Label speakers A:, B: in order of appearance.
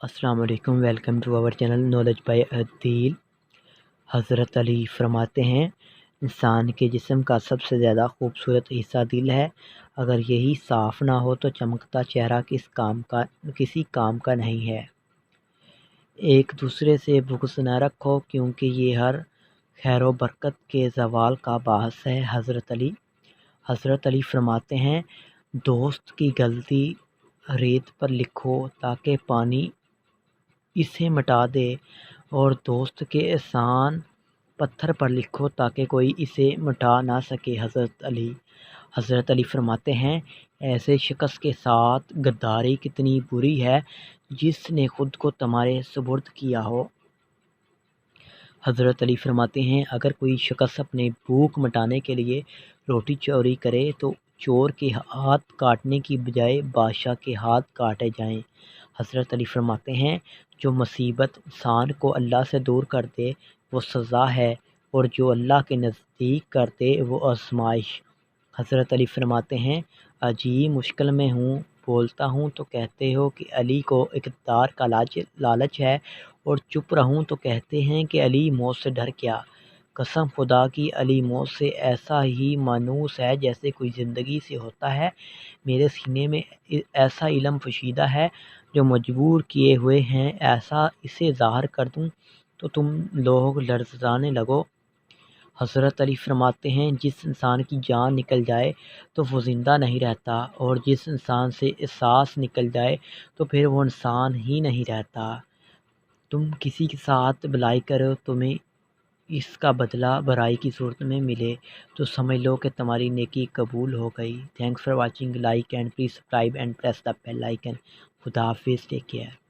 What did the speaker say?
A: السلام علیکم، welcome to our channel knowledge by Adeel. حضرت علی فرماتے ہیں انسان کے جسم کا سب سے زیادہ خوبصورت حصہ دل ہے۔ اگر یہی صاف نہ ہو تو چمکتا چہرہ کسی کام کا نہیں ہے۔ ایک دوسرے سے بغض نہ رکھو کیونکہ یہ ہر خیر و برکت کے زوال کا باعث ہے۔ حضرت علی فرماتے ہیں دوست کی غلطی ریت پر لکھو تاکہ پانی اسے مٹا دے، اور دوست کے احسان پتھر پر لکھو تاکہ کوئی اسے مٹا نہ سکے۔ حضرت علی فرماتے ہیں ایسے شخص کے ساتھ غداری کتنی بری ہے جس نے خود کو تمہارے سپرد کیا ہو۔ حضرت علی فرماتے ہیں اگر کوئی شخص اپنے بھوک مٹانے کے لیے روٹی چوری کرے تو چور کے ہاتھ کاٹنے کی بجائے بادشاہ کے ہاتھ کاٹے جائیں۔ حضرت علی فرماتے ہیں جو مصیبت انسان کو اللہ سے دور کر دے وہ سزا ہے، اور جو اللہ کے نزدیک کر دے وہ آزمائش۔ حضرت علی فرماتے ہیں عجیب مشکل میں ہوں، بولتا ہوں تو کہتے ہو کہ علی کو اقتدار کا لالچ ہے، اور چپ رہوں تو کہتے ہیں کہ علی موت سے ڈر گیا۔ قسم خدا کی علی موت سے ایسا ہی مانوس ہے جیسے کوئی زندگی سے ہوتا ہے۔ میرے سینے میں ایسا علم پوشیدہ ہے جو مجبور کیے ہوئے ہیں، ایسا اسے ظاہر کر دوں تو تم لوگ لرزانے لگو۔ حضرت علی فرماتے ہیں جس انسان کی جان نکل جائے تو وہ زندہ نہیں رہتا، اور جس انسان سے احساس نکل جائے تو پھر وہ انسان ہی نہیں رہتا۔ تم کسی کے ساتھ بھلائی کرو، تمہیں اس کا بدلہ برائی کی صورت میں ملے تو سمجھ لو کہ تمہاری نیکی قبول ہو گئی۔ Thanks for watching, like and please subscribe and press the bell icon. خدا حافظ، ٹیک کیئر۔